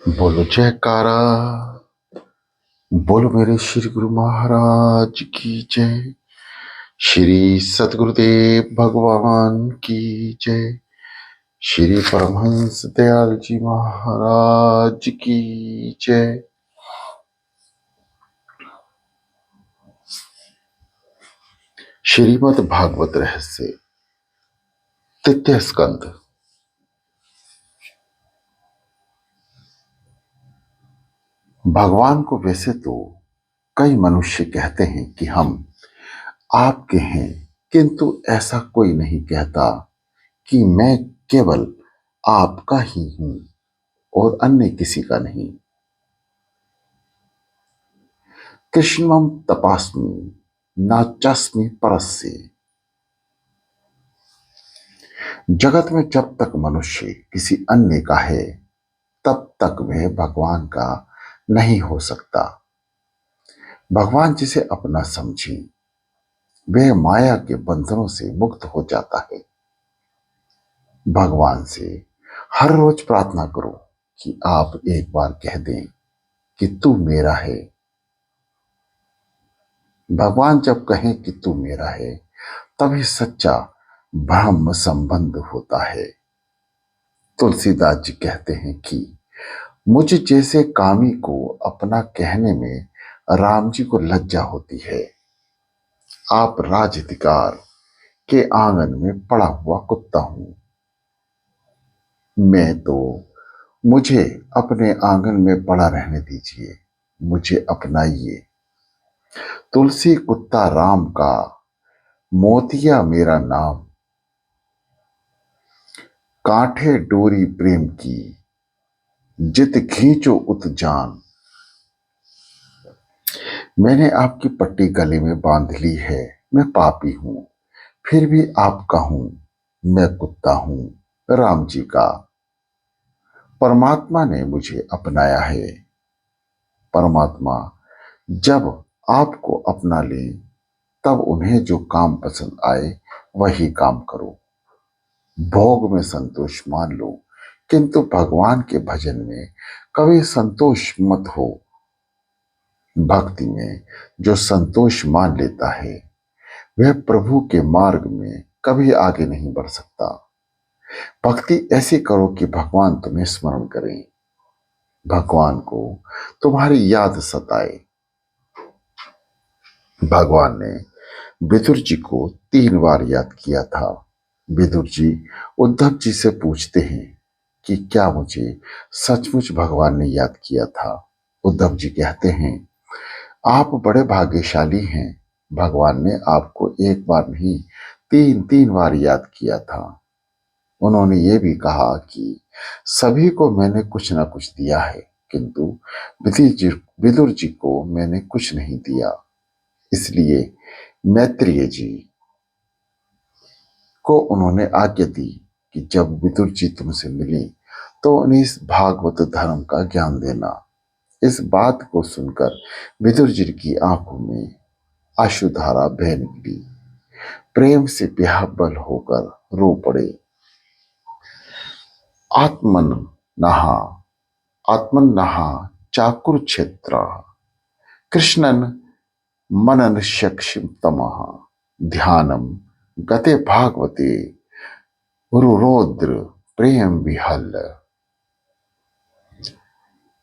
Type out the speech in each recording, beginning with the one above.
बोलो जयकारा। बोलो मेरे श्री गुरु महाराज की जय। श्री सतगुरुदेव भगवान की जय। श्री परमहंस दयाल जी महाराज की जय। श्रीमद् भागवत रहस्य तृतीय स्कंद। भगवान को वैसे तो कई मनुष्य कहते हैं कि हम आपके हैं, किंतु ऐसा कोई नहीं कहता कि मैं केवल आपका ही हूं और अन्य किसी का नहीं। कृष्णम तपास्मि नाचास्मि परस्य। जगत में जब तक मनुष्य किसी अन्य का है तब तक वह भगवान का नहीं हो सकता। भगवान जिसे अपना समझे वह माया के बंधनों से मुक्त हो जाता है। भगवान से हर रोज प्रार्थना करो कि आप एक बार कह दें कि तू मेरा है। भगवान जब कहें कि तू मेरा है तभी सच्चा ब्रह्म संबंध होता है। तुलसीदास जी कहते हैं कि मुझ जैसे कामी को अपना कहने में राम जी को लज्जा होती है। आप राजधिकार के आंगन में पड़ा हुआ कुत्ता हूं। मैं तो मुझे अपने आंगन में पड़ा रहने दीजिए, मुझे अपनाइए। तुलसी कुत्ता राम का, मोतिया मेरा नाम। कांठे डोरी प्रेम की, जित खींचो उत जान। मैंने आपकी पट्टी गले में बांध ली है। मैं पापी हूं, फिर भी आपका हूं। मैं कुत्ता हूं राम जी का। परमात्मा ने मुझे अपनाया है। परमात्मा जब आपको अपना ले तब उन्हें जो काम पसंद आए वही काम करो। भोग में संतोष मान लो, किंतु भगवान के भजन में कभी संतोष मत हो। भक्ति में जो संतोष मान लेता है वह प्रभु के मार्ग में कभी आगे नहीं बढ़ सकता। भक्ति ऐसी करो कि भगवान तुम्हें स्मरण करें, भगवान को तुम्हारी याद सताए। भगवान ने विदुर जी को 3 बार याद किया था। विदुर जी उद्धव जी से पूछते हैं कि क्या मुझे सचमुच भगवान ने याद किया था। उद्धव जी कहते हैं आप बड़े भाग्यशाली हैं, भगवान ने आपको एक बार नहीं 3 बार याद किया था। उन्होंने ये भी कहा कि सभी को मैंने कुछ ना कुछ दिया है, किंतु विदुर जी को मैंने कुछ नहीं दिया। इसलिए मैत्रेय जी को उन्होंने आज्ञा दी कि जब विदुर जी तुमसे मिले तो उन्हें इस भागवत धर्म का ज्ञान देना। इस बात को सुनकर विदुर जी की आंखों में अश्रुधारा बह निकली। प्रेम से बेहाबल होकर रो पड़े। आत्मन नहा आत्मन नहा चाकुर क्षेत्र कृष्णन मनन शक्षितमः ध्यानम गते भागवते रुरोद्र प्रेम विहल।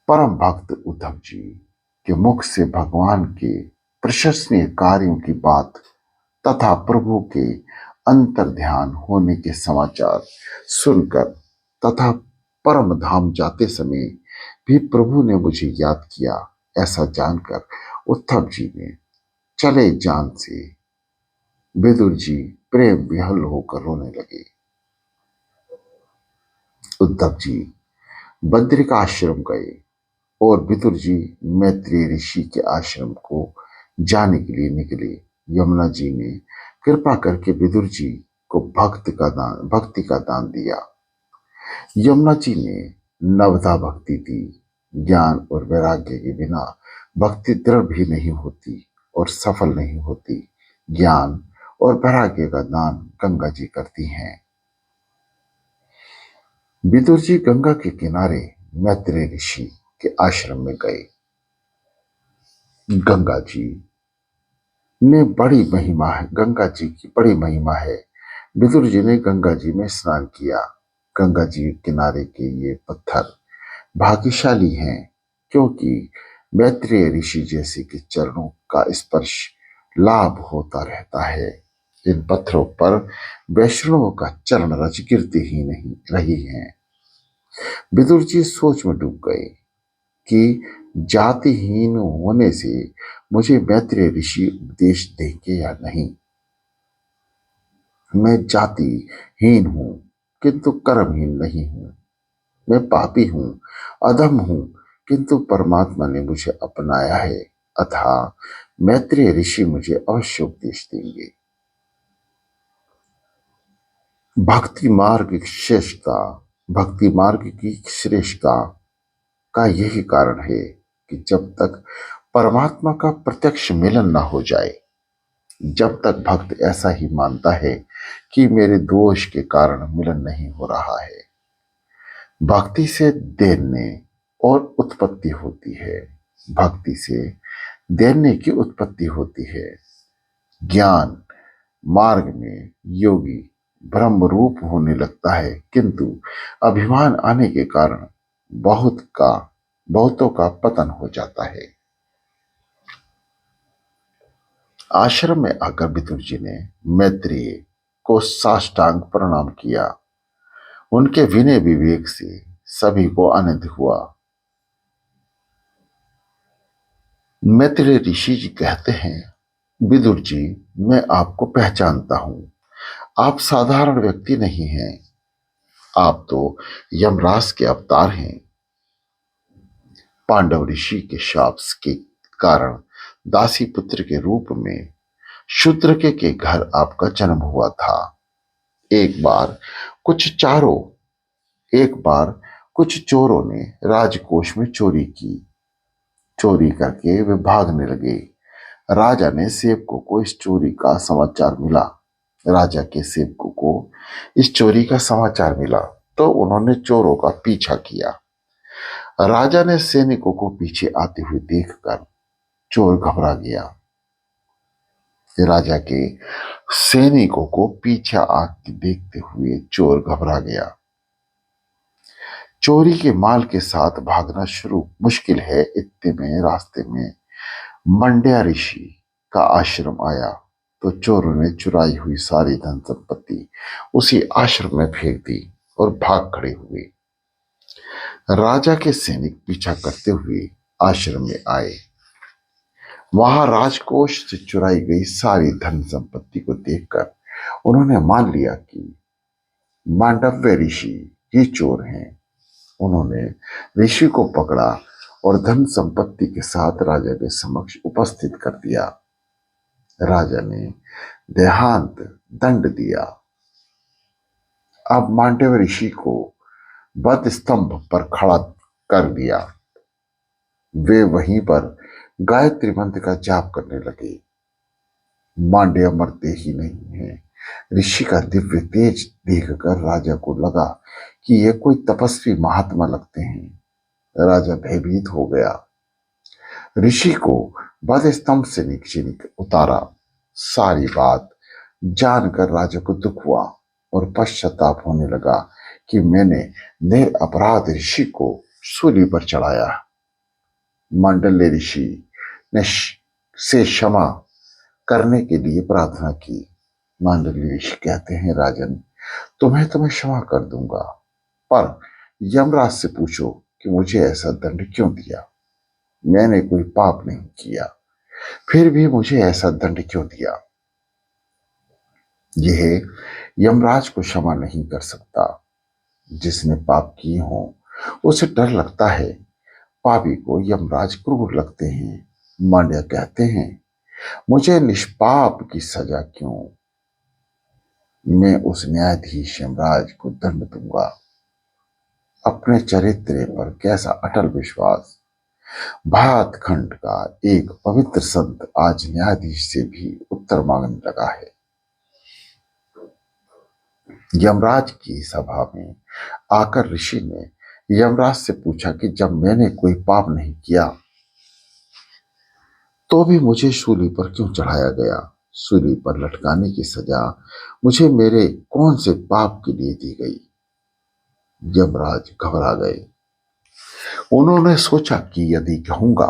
परम भक्त उद्धव जी के मुख से भगवान के प्रशंसनीय कार्यों की बात तथा प्रभु के अंतर ध्यान होने के समाचार सुनकर तथा परम धाम जाते समय भी प्रभु ने मुझे याद किया, ऐसा जानकर उद्धव जी ने चले जान से विदुर जी प्रेम विहल होकर रोने लगे। उद्धव जी बद्रिका आश्रम गए और विदुर जी मैत्रेय ऋषि के आश्रम को जाने के लिए निकले। यमुना जी ने कृपा करके विदुर जी को भक्ति का दान दिया। यमुना जी ने नवधा भक्ति दी। ज्ञान और वैराग्य के बिना भक्ति दृढ़ भी नहीं होती और सफल नहीं होती। ज्ञान और वैराग्य का दान गंगा जी करती हैं। विदुर जी गंगा के किनारे मैत्रेय ऋषि के आश्रम में गए। गंगा जी ने बड़ी महिमा है, गंगा जी की बड़ी महिमा है। विदुर जी ने गंगा जी में स्नान किया। गंगा जी किनारे के ये पत्थर भाग्यशाली हैं, क्योंकि मैत्रेय ऋषि जैसे के चरणों का स्पर्श लाभ होता रहता है। इन पत्थरों पर वैष्णवों का चरण रज गिरते ही नहीं रही हैं। विदुर जी सोच में डूब गए कि जातिहीन होने से मुझे मैत्रेय ऋषि उपदेश देंगे या नहीं। मैं जातिहीन हूं, किंतु कर्महीन नहीं हूं। मैं पापी हूं, अधम हूं, किंतु परमात्मा ने मुझे अपनाया है, अतः मैत्रेय ऋषि मुझे अवश्य उपदेश देंगे। भक्ति मार्ग की श्रेष्ठता, भक्ति मार्ग की श्रेष्ठता का यही कारण है कि जब तक परमात्मा का प्रत्यक्ष मिलन न हो जाए, जब तक भक्त ऐसा ही मानता है कि मेरे दोष के कारण मिलन नहीं हो रहा है, भक्ति से दैन्य और उत्पत्ति होती है। भक्ति से दैन्य की उत्पत्ति होती है। ज्ञान मार्ग में योगी ब्रह्म रूप होने लगता है, किंतु अभिमान आने के कारण बहुतों का पतन हो जाता है। आश्रम में आकर विदुर जी ने मैत्रेय को साष्टांग प्रणाम किया। उनके विनय विवेक से सभी को आनंद हुआ। मैत्रेय ऋषि जी कहते हैं, विदुर जी, मैं आपको पहचानता हूं। आप साधारण व्यक्ति नहीं हैं, आप तो यमराज के अवतार हैं। पांडव ऋषि के शाप के कारण दासी पुत्र के रूप में शूद्र के घर आपका जन्म हुआ था। एक बार कुछ चारों एक बार कुछ चोरों ने राजकोष में चोरी की। चोरी करके वे भागने लगे। राजा ने सेवकों को इस चोरी का समाचार मिला। राजा के सेवकों को इस चोरी का समाचार मिला तो उन्होंने चोरों का पीछा किया। राजा ने सैनिकों को पीछे आते हुए देखकर चोर घबरा गया। राजा के सैनिकों को पीछे आके देखते हुए चोर घबरा गया। चोरी के माल के साथ भागना शुरू मुश्किल है। इतने में रास्ते में मंड्या ऋषि का आश्रम आया तो चोरों ने चुराई हुई सारी धन संपत्ति उसी आश्रम में फेंक दी और भाग खड़े हुए। राजा के सैनिक पीछा करते हुए आश्रम में आए। वहां राजकोष से चुराई गई सारी धन संपत्ति को देखकर उन्होंने मान लिया कि मांडव्य ऋषि ही चोर हैं। उन्होंने ऋषि को पकड़ा और धन संपत्ति के साथ राजा के समक्ष उपस्थित कर दिया। राजा ने देहांत दंड दिया। अब मांडव्य ऋषि को वध स्तंभ पर खड़ा कर दिया। वे वहीं पर गायत्री मंत्र का जाप करने लगे। मांड्य मरते ही नहीं है। ऋषि का दिव्य तेज देखकर राजा को लगा कि ये कोई तपस्वी महात्मा लगते हैं। राजा भयभीत हो गया। ऋषि को वध स्तंभ से नीचे उतारा। सारी बात जानकर राजा को दुख हुआ और पश्चाताप होने लगा कि मैंने निरपराध ऋषि को सूली पर चढ़ाया। मांडल्य ऋषि ने से क्षमा करने के लिए प्रार्थना की। मांडल्य ऋषि कहते हैं, राजन, तुम्हें क्षमा कर दूंगा, पर यमराज से पूछो कि मुझे ऐसा दंड क्यों दिया। मैंने कोई पाप नहीं किया, फिर भी मुझे ऐसा दंड क्यों दिया। यह यमराज को क्षमा नहीं कर सकता। जिसने पाप किए हो उसे डर लगता है। पापी को यमराज क्रूर लगते हैं। मांड्या कहते हैं, मुझे निष्पाप की सजा क्यों। मैं उस न्यायाधीश यमराज को दंड दूंगा। अपने चरित्र पर कैसा अटल विश्वास। भातखंड का एक पवित्र संत आज न्यायाधीश से भी उत्तर मांगने लगा है। यमराज की सभा में आकर ऋषि ने यमराज से पूछा कि जब मैंने कोई पाप नहीं किया तो भी मुझे सूली पर क्यों चढ़ाया गया? सूली पर लटकाने की सजा मुझे मेरे कौन से पाप के लिए दी गई? यमराज घबरा गए। उन्होंने सोचा कि यदि कहूंगा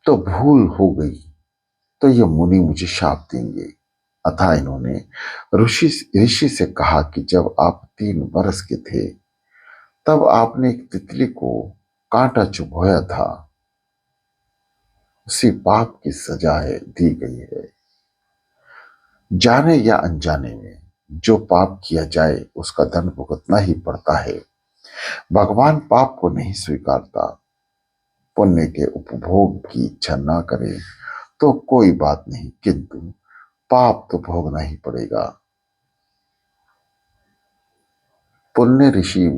तो भूल हो गई तो ये मुनि मुझे शाप देंगे। अतः इन्होंने ऋषि ऋषि से कहा कि जब आप 3 वर्ष के थे तब आपने एक तितली को कांटा चुभोया था, उसी पाप की सजा है दी गई है। जाने या अनजाने में जो पाप किया जाए उसका दंड भुगतना ही पड़ता है। भगवान पाप को नहीं स्वीकारता। पुण्य के उपभोग की इच्छा ना करे तो कोई बात नहीं, किंतु पाप तो भोगना ही पड़ेगा। पुण्य ऋषि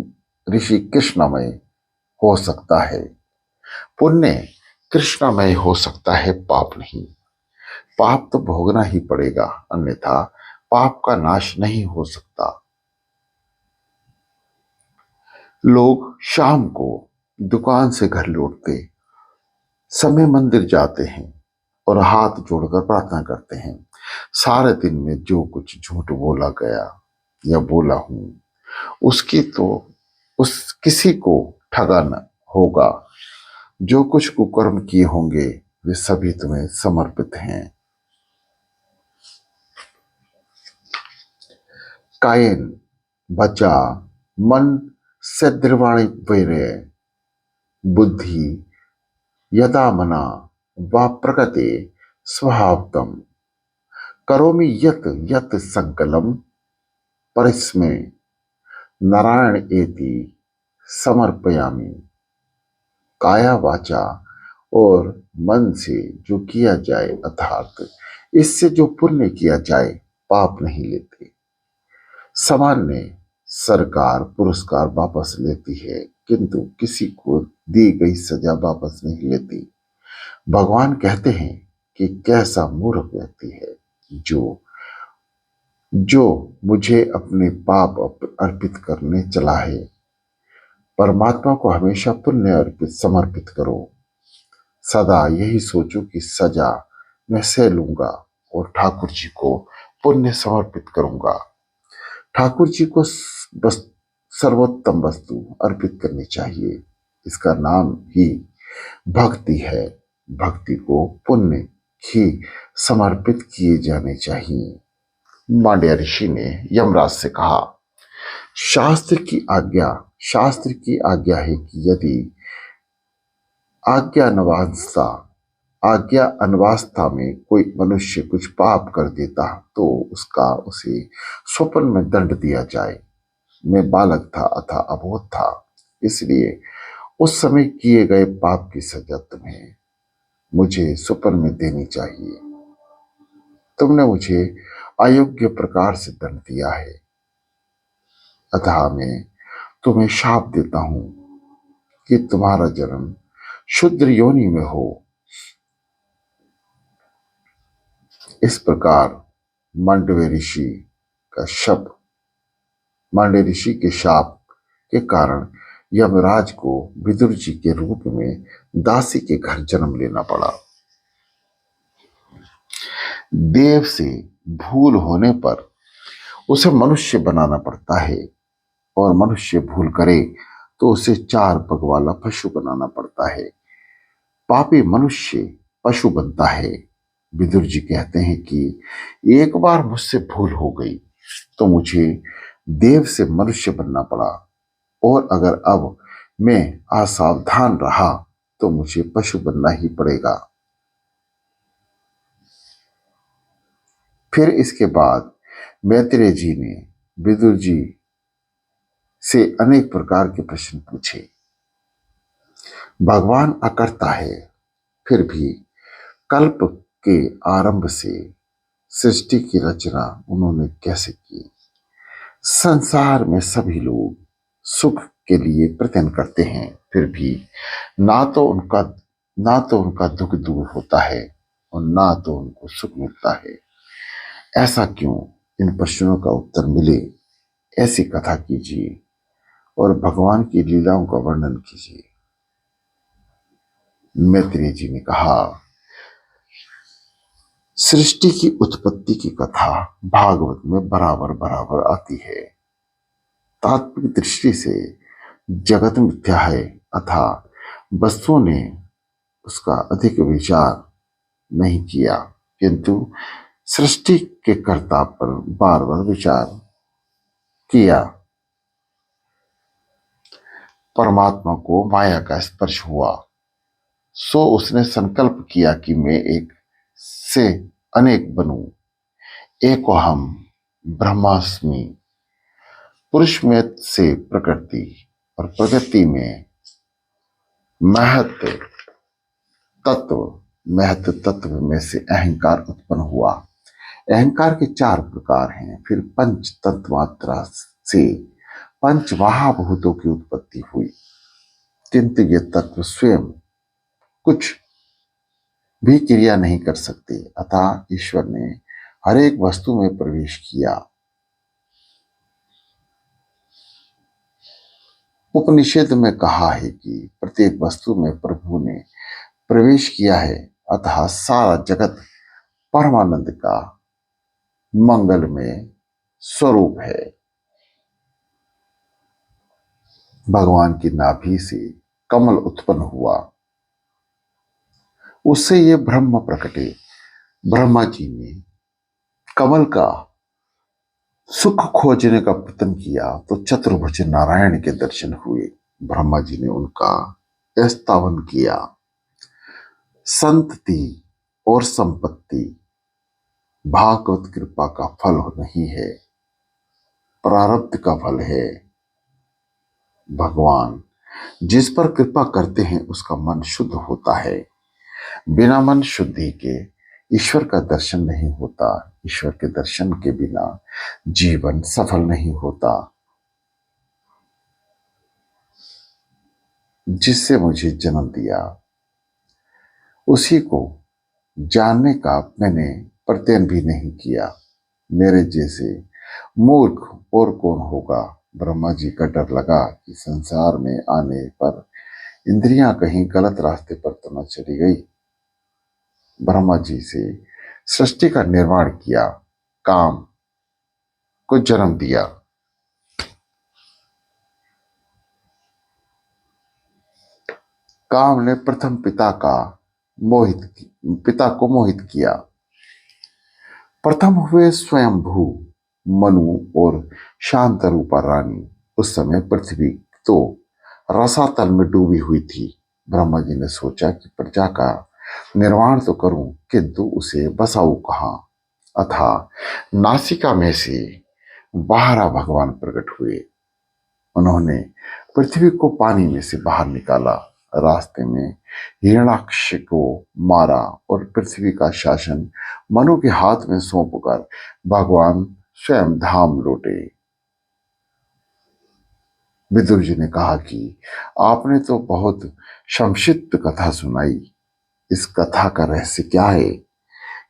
ऋषि कृष्णमय हो सकता है, पुण्य कृष्णमय हो सकता है, पाप नहीं। पाप तो भोगना ही पड़ेगा, अन्यथा पाप का नाश नहीं हो सकता। लोग शाम को दुकान से घर लौटते समय मंदिर जाते हैं और हाथ जोड़कर प्रार्थना करते हैं। सारे दिन में जो कुछ झूठ बोला गया या बोला हूं उसकी तो उस किसी को ठगा न होगा। जो कुछ कुकर्म किए होंगे वे सभी तुम्हें समर्पित हैं। कायन बचा मन से द्रवाणी वैरे बुद्धि यदा मना वा प्रकृते स्वभावतम करोमि यत यत संकलम परिस्मे नारायण एति समर्पयामि। काया वाचा और मन से जो किया जाए अर्थात इससे जो पुण्य किया जाए पाप नहीं लेते। सामान्य सरकार पुरस्कार वापस लेती है किंतु किसी को दी गई सजा वापस नहीं लेती। भगवान कहते हैं कि कैसा मूर्ख व्यक्ति है जो जो मुझे अपने पाप अर्पित करने चला है। परमात्मा को हमेशा पुण्य अर्पित समर्पित करो। सदा यही सोचो कि सजा मैं सह लूंगा और ठाकुर जी को पुण्य समर्पित करूंगा। ठाकुर जी को बस सर्वोत्तम वस्तु अर्पित करनी चाहिए। इसका नाम ही भक्ति है। भक्ति को पुण्य ही समर्पित किए जाने चाहिए। मांड्य ऋषि ने यमराज से कहा, शास्त्र की आज्ञा है कि यदि आज्ञा अनवास्ता आज्ञा अनवास्ता में कोई मनुष्य कुछ पाप कर देता तो उसका उसे स्वप्न में दंड दिया जाए। मैं बालक था अतः अबोध था, इसलिए उस समय किए गए पाप की सजा तुम्हें मुझे स्वप्न में देनी चाहिए। तुमने मुझे अयोग्य प्रकार से दंड दिया है, अतः मैं तुम्हें शाप देता हूं कि तुम्हारा जन्म शूद्र योनि में हो। इस प्रकार मांडव्य ऋषि का शप मांडव्य ऋषि के शाप के कारण यमराज को विदुर जी के रूप में दासी के घर जन्म लेना पड़ा। देव से भूल होने पर उसे मनुष्य बनाना पड़ता है और मनुष्य भूल करे तो उसे 4 पग वाला पशु बनाना पड़ता है। पापी मनुष्य पशु बनता है। विदुर जी कहते हैं कि एक बार मुझसे भूल हो गई तो मुझे देव से मनुष्य बनना पड़ा, और अगर अब मैं असावधान रहा तो मुझे पशु बनना ही पड़ेगा। फिर इसके बाद मैत्रेय जी ने विदुर जी से अनेक प्रकार के प्रश्न पूछे। भगवान अकर्ता है, फिर भी कल्प के आरंभ से सृष्टि की रचना उन्होंने कैसे की? संसार में सभी लोग सुख के लिए प्रयत्न करते हैं, फिर भी ना तो उनका दुख दूर होता है और ना तो उनको सुख मिलता है। ऐसा क्यों? इन प्रश्नों का उत्तर मिले ऐसी कथा कीजिए। और भगवान की लीलाओं का वर्णन कीजिए। मैत्रेय जी ने कहा, सृष्टि की उत्पत्ति की कथा भागवत में बराबर बराबर आती है। तात्विक दृष्टि से जगत मिथ्या है, अथा वस्तुओं ने उसका अधिक विचार नहीं किया, किंतु सृष्टि के कर्ता पर बार बार विचार किया। परमात्मा को माया का स्पर्श हुआ, सो उसने संकल्प किया कि मैं एक से अनेक बनूं। एको हम ब्रह्मास्मि। पुरुष में से प्रकृति और प्रकृति में महत तत्व, महत तत्व में से अहंकार उत्पन्न हुआ। अहंकार के चार प्रकार हैं। फिर पंच तत्व मात्रा से पंच महाभूतों की उत्पत्ति हुई, किंतु ये तत्व स्वयं कुछ भी क्रिया नहीं कर सकते। अतः ईश्वर ने हर एक वस्तु में प्रवेश किया। उपनिषद में कहा है कि प्रत्येक वस्तु में प्रभु ने प्रवेश किया है, अतः सारा जगत परमानंद का मंगलमय स्वरूप है। भगवान की नाभि से कमल उत्पन्न हुआ, उससे ये ब्रह्म प्रकटे। ब्रह्मा जी ने कमल का सुख खोजने का प्रयत्न किया तो चतुर्भुज नारायण के दर्शन हुए। ब्रह्मा जी ने उनका स्तवन किया। संतति और संपत्ति भागवत कृपा का फल नहीं है, प्रारब्ध का फल है। भगवान जिस पर कृपा करते हैं उसका मन शुद्ध होता है। बिना मन शुद्धि के ईश्वर का दर्शन नहीं होता। ईश्वर के दर्शन के बिना जीवन सफल नहीं होता। जिससे मुझे जन्म दिया उसी को जानने का मैंने प्रयत्न भी नहीं किया। मेरे जैसे मूर्ख और कौन होगा। ब्रह्मा जी का डर लगा कि संसार में आने पर इंद्रियां कहीं गलत रास्ते पर तो न चली गई। ब्रह्मा जी से सृष्टि का निर्माण किया, काम को जन्म दिया। काम ने प्रथम पिता को मोहित किया। प्रथम हुए स्वयंभू मनु और शांत रूपा रानी। उस समय पृथ्वी तो रसातल में डूबी हुई थी। ब्रह्मा जी ने सोचा कि प्रजा का निर्माण तो करूं, किंतु उसे बसाऊं कहां। अतः नासिका में से बारह भगवान प्रकट हुए। उन्होंने पृथ्वी को पानी में से बाहर निकाला। रास्ते में हिरण्याक्ष को मारा और पृथ्वी का शासन मनु के हाथ में सौंपकर भगवान स्वयं धाम लौटे। विदुर जी ने कहा कि आपने तो बहुत संक्षिप्त कथा सुनाई, इस कथा का रहस्य क्या है?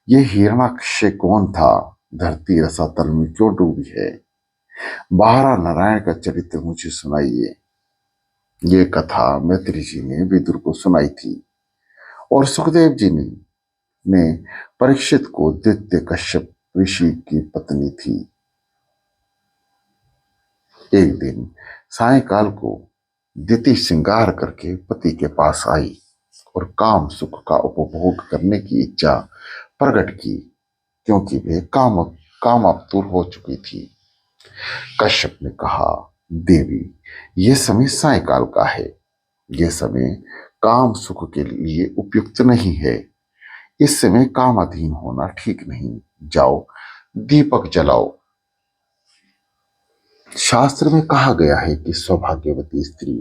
ये हिरण्याक्ष कौन था? धरती रसातल में क्यों डूबी है? बारह नारायण का चरित्र मुझे सुनाइए। ये कथा मैत्री जी ने विदुर को सुनाई थी और सुखदेव जी ने परीक्षित को। दैत्य कश्यप ऋषि की पत्नी थी। एक दिन सायंकाल को दिति श्रृंगार करके पति के पास आई और काम सुख का उपभोग करने की इच्छा प्रकट की, क्योंकि वे कामातुर हो चुकी थी। कश्यप ने कहा, देवी, यह समय सायंकाल का है। यह समय काम सुख के लिए उपयुक्त नहीं है। इस समय कामाधीन होना ठीक नहीं। जाओ दीपक जलाओ। शास्त्र में कहा गया है कि सौभाग्यवती स्त्री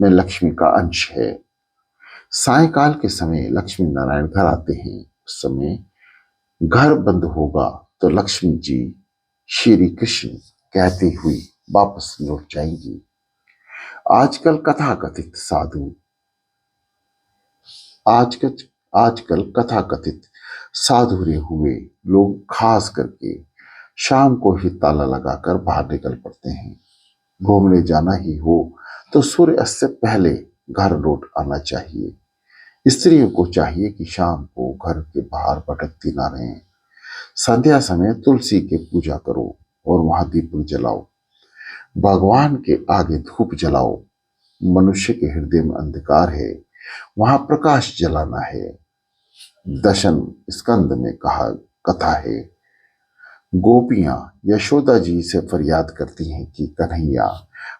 में लक्ष्मी का अंश है। सायंकाल के समय लक्ष्मी नारायण घर आते हैं। उस समय घर बंद होगा तो लक्ष्मी जी श्री कृष्ण कहती हुई वापस लौट जाएंगी। आजकल कथाकथित साधु आजकल आजकल कथाकथित साधुरे हुए लोग खास करके शाम को ही ताला लगाकर बाहर निकल पड़ते हैं। घूमने जाना ही हो तो सूर्य अस्त से पहले घर लौट आना चाहिए। स्त्रियों को चाहिए कि शाम को घर के बाहर भटकती ना रहें। संध्या समय तुलसी की पूजा करो और वहां दीपक जलाओ। भगवान के आगे धूप जलाओ। मनुष्य के हृदय में अंधकार है, वहां प्रकाश जलाना है। दशम स्कंद में कहा कथा है, गोपियां यशोदा जी से फरियाद करती हैं कि कन्हैया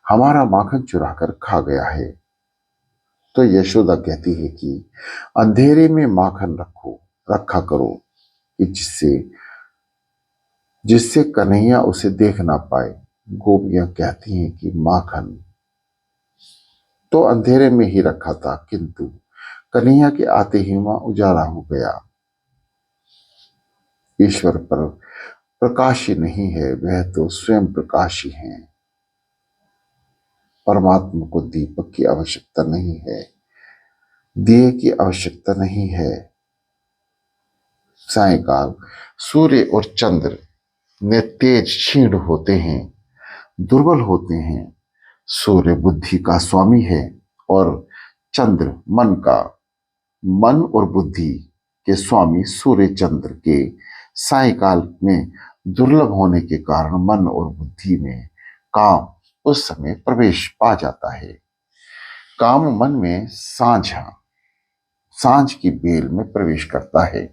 हमारा माखन चुरा कर खा गया है। तो यशोदा कहती है कि अंधेरे में माखन रखा करो कि जिससे जिससे कन्हैया उसे देख ना पाए। गोपियां कहती हैं कि माखन तो अंधेरे में ही रखा था, किंतु कन्हैया के आते ही वहां उजाला हो गया। ईश्वर पर प्रकाशी नहीं है, वह तो स्वयं प्रकाशी हैं। परमात्मा को दीपक की आवश्यकता नहीं है, दिए की आवश्यकता नहीं है। सायंकाल सूर्य और चंद्र में तेज क्षीण होते हैं, दुर्बल होते हैं। सूर्य बुद्धि का स्वामी है और चंद्र मन और बुद्धि के स्वामी सूर्य चंद्र के सायंकाल में दुर्लभ होने के कारण मन और बुद्धि में काम उस समय प्रवेश पा जाता है। काम मन में सांझ की बेल में प्रवेश करता है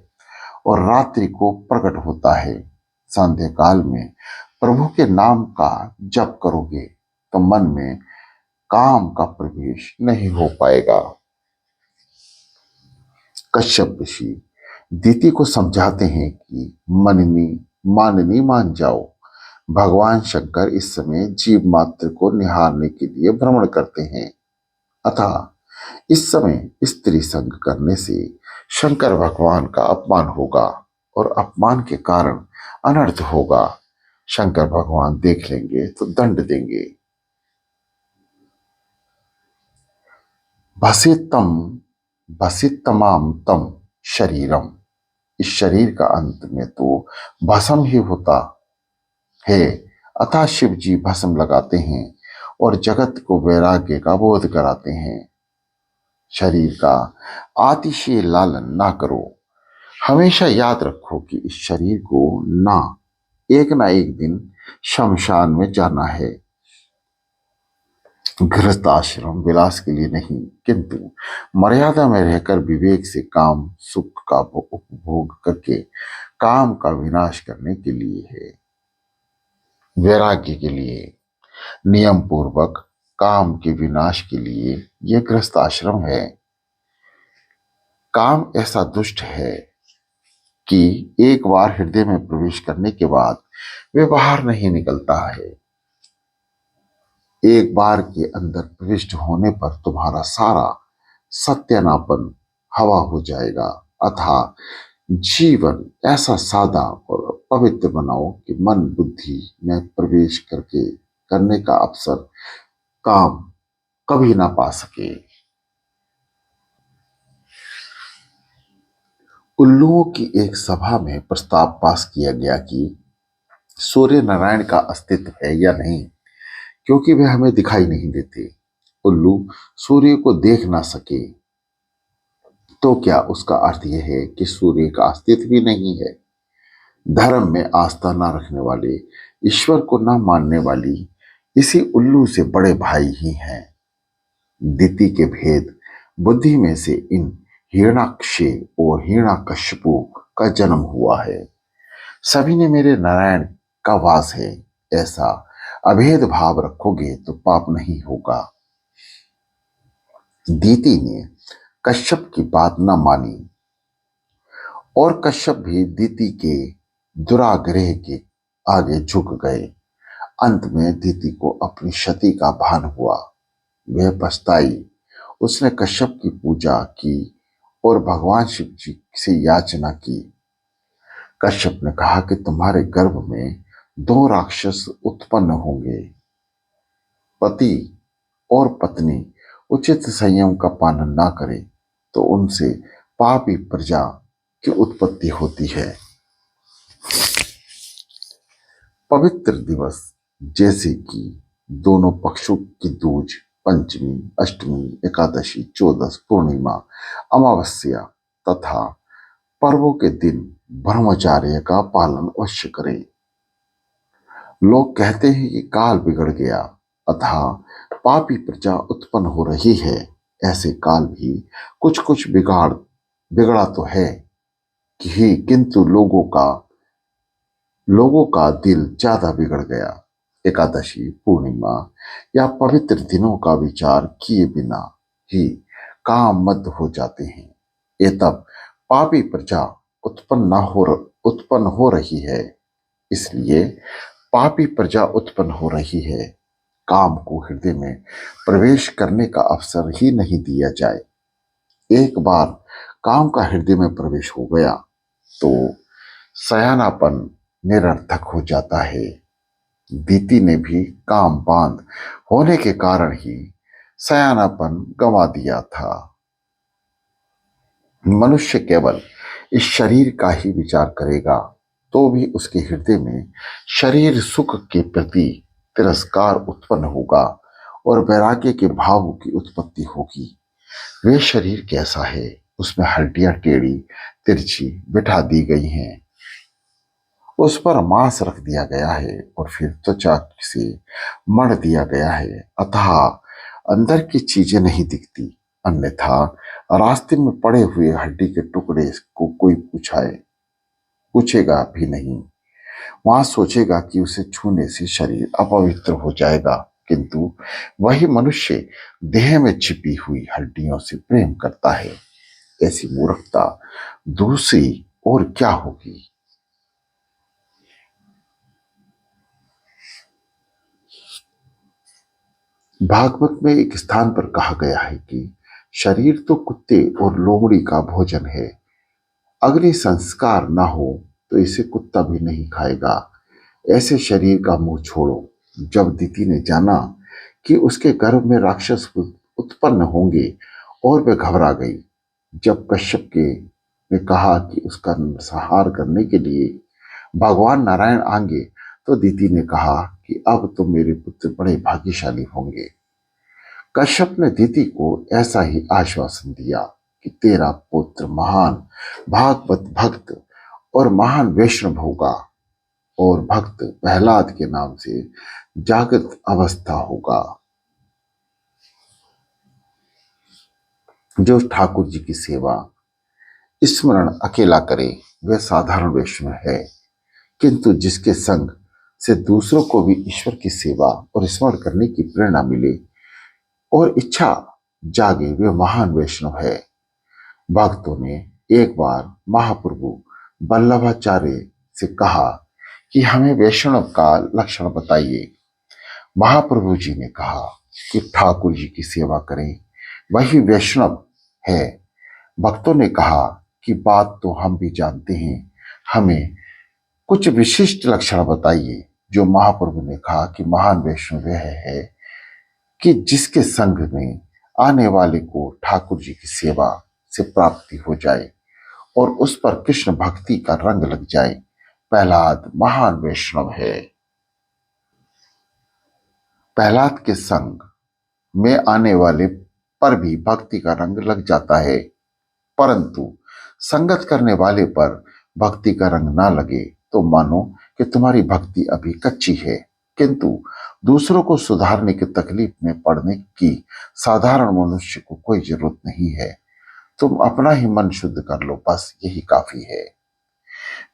और रात्रि को प्रकट होता है। संध्या काल में प्रभु के नाम का जप करोगे तो मन में काम का प्रवेश नहीं हो पाएगा। कश्यप ऋषि दीति को समझाते हैं कि माननी मान जाओ। भगवान शंकर इस समय जीव मात्र को निहारने के लिए भ्रमण करते हैं, अतः इस समय स्त्री संग करने से शंकर भगवान का अपमान होगा और अपमान के कारण अनर्थ होगा। शंकर भगवान देख लेंगे तो दंड देंगे। भसितमाम तम शरीरम, इस शरीर का अंत में तो भस्म ही होता है। अतः शिव जी भस्म लगाते हैं और जगत को वैराग्य का बोध कराते हैं। शरीर का अतिशय लालन ना करो। हमेशा याद रखो कि इस शरीर को ना एक दिन शमशान में जाना है। गृहस्थ आश्रम विलास के लिए नहीं, किंतु मर्यादा में रहकर विवेक से काम सुख का उपभोग करके काम का विनाश करने के लिए है। वैराग्य के लिए, नियम पूर्वक काम के विनाश के लिए यह गृहस्थ आश्रम है। काम ऐसा दुष्ट है कि एक बार हृदय में प्रवेश करने के बाद वे बाहर नहीं निकलता है। एक बार के अंदर प्रविष्ट होने पर तुम्हारा सारा सत्यानापन हवा हो जाएगा। अतः जीवन ऐसा सादा और पवित्र बनाओ कि मन बुद्धि में प्रवेश करने का अवसर काम कभी ना पा सके। उल्लुओं की एक सभा में प्रस्ताव पास किया गया कि सूर्य नारायण का अस्तित्व है या नहीं, क्योंकि वे हमें दिखाई नहीं देते। उल्लू सूर्य को देख ना सके तो क्या उसका अर्थ यह है कि सूर्य का अस्तित्व भी नहीं है? धर्म में आस्था न रखने वाले, ईश्वर को न मानने वाली इसी उल्लू से बड़े भाई ही हैं। दिति के भेद बुद्धि में से इन हिरणाक्ष और हिरण्यकशिपु का जन्म हुआ है। सभी ने मेरे नारायण का वास है, ऐसा अभेद भाव रखोगे तो पाप नहीं होगा। दीति ने कश्यप की बात न मानी और कश्यप भी दीति के दुराग्रह के आगे झुक गए। अंत में दीति को अपनी क्षति का भान हुआ। वह पछताई। उसने कश्यप की पूजा की और भगवान शिव जी से याचना की। कश्यप ने कहा कि तुम्हारे गर्भ में 2 राक्षस उत्पन्न होंगे। पति और पत्नी उचित संयम का पालन ना करें तो उनसे पापी प्रजा की उत्पत्ति होती है। पवित्र दिवस जैसे कि दोनों पक्षों की दूज, पंचमी, अष्टमी, एकादशी, चौदस, पूर्णिमा, अमावस्या तथा पर्वों के दिन ब्रह्मचार्य का पालन अवश्य करें। लोग कहते हैं कि काल बिगड़ गया अतः पापी प्रजा उत्पन्न हो रही है। ऐसे काल भी कुछ कुछ बिगड़ा तो है कि किंतु लोगों का दिल ज्यादा बिगड़ गया। एकादशी, पूर्णिमा या पवित्र दिनों का विचार किए बिना ही काम मत हो जाते हैं। ये तब पापी प्रजा उत्पन्न हो रही है। इसलिए पापी प्रजा उत्पन्न हो रही है। काम को हृदय में प्रवेश करने का अवसर ही नहीं दिया जाए। एक बार काम का हृदय में प्रवेश हो गया तो सयानापन निरर्थक हो जाता है। दीति ने भी काम बांध होने के कारण ही सयानापन गंवा दिया था। मनुष्य केवल इस शरीर का ही विचार करेगा तो भी उसके हृदय में शरीर सुख के प्रति तिरस्कार उत्पन्न होगा और वैराग्य के भाव की उत्पत्ति होगी। वे शरीर कैसा है, उसमें हड्डियां टेढ़ी तिरछी बिठा दी गई हैं, उस पर मांस रख दिया गया है और फिर त्वचा से मढ़ दिया गया है, अतः अंदर की चीजें नहीं दिखती। अन्यथा रास्ते में पड़े हुए हड्डी के टुकड़े को कोई पूछेगा भी नहीं। वहां सोचेगा कि उसे छूने से शरीर अपवित्र हो जाएगा, किंतु वही मनुष्य देह में छिपी हुई हड्डियों से प्रेम करता है। ऐसी मूर्खता दूसरी और क्या होगी। भागवत में एक स्थान पर कहा गया है कि शरीर तो कुत्ते और लोमड़ी का भोजन है। अग्नि संस्कार ना हो तो इसे कुत्ता भी नहीं खाएगा। ऐसे शरीर का मुंह छोड़ो। जब दिति ने जाना कि उसके गर्भ में राक्षस उत्पन्न होंगे और वह घबरा गई। जब कश्यप के ने कहा कि उसका संहार करने के लिए भगवान नारायण आएंगे तो दिति ने कहा कि अब तो मेरे पुत्र बड़े भाग्यशाली होंगे। कश्यप ने दिति को ऐसा ही आश्वासन दिया कि तेरा पुत्र महान भागवत भक्त और महान वैष्णव होगा और भक्त प्रहलाद के नाम से जागृत अवस्था होगा। जो ठाकुर जी की सेवा स्मरण अकेला करे वह साधारण वैष्णव है, किंतु जिसके संग से दूसरों को भी ईश्वर की सेवा और स्मरण करने की प्रेरणा मिले और इच्छा जागे वे महान वैष्णव है। भक्तों ने एक बार महाप्रभु वल्लभाचार्य से कहा कि हमें वैष्णव का लक्षण बताइए। महाप्रभु जी ने कहा कि ठाकुर जी की सेवा करें, वही वैष्णव है। भक्तों ने कहा कि बात तो हम भी जानते हैं, हमें कुछ विशिष्ट लक्षण बताइए। जो महाप्रभु ने कहा कि महान वैष्णव वह है कि जिसके संग में आने वाले को ठाकुर जी की सेवा से प्राप्ति हो जाए और उस पर कृष्ण भक्ति का रंग लग जाए। प्रहलाद महान वैष्णव है। प्रहलाद के संग में आने वाले पर भी भक्ति का रंग लग जाता है, परंतु संगत करने वाले पर भक्ति का रंग ना लगे तो मानो कि तुम्हारी भक्ति अभी कच्ची है, किंतु दूसरों को सुधारने की तकलीफ में पड़ने की साधारण मनुष्य को कोई जरूरत नहीं है। तुम अपना ही मन शुद्ध कर लो, बस यही काफी है।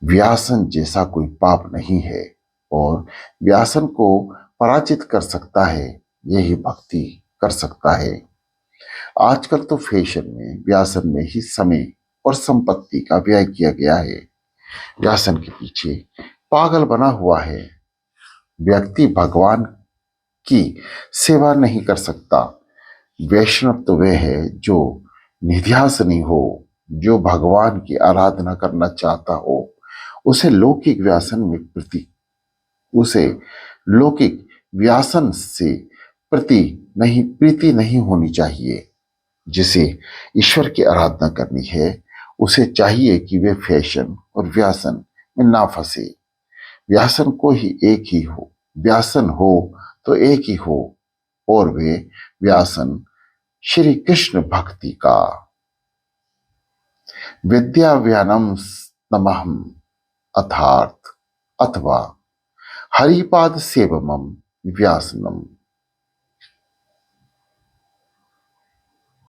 व्यासन जैसा कोई पाप नहीं है और व्यासन को पराजित कर सकता है, यही भक्ति कर सकता है। आजकल तो फैशन में व्यासन में ही समय और संपत्ति का व्यय किया गया है। व्यासन के पीछे पागल बना हुआ है। व्यक्ति भगवान की सेवा नहीं कर सकता। वैष्णव तो वह है जो निध्यासनी हो, जो भगवान की आराधना करना चाहता हो। उसे लौकिक व्यासन में उसे लौकिक व्यासन से प्रीति नहीं होनी चाहिए। जिसे ईश्वर की आराधना करनी है उसे चाहिए कि वे फैशन और व्यासन में ना फंसे। व्यासन को ही एक ही हो, व्यासन हो तो एक ही हो, और वे व्यासन श्री कृष्ण भक्ति का। विद्याव्यानम नमहम अर्थात अथवा हरिपाद सेवमम व्यासनम।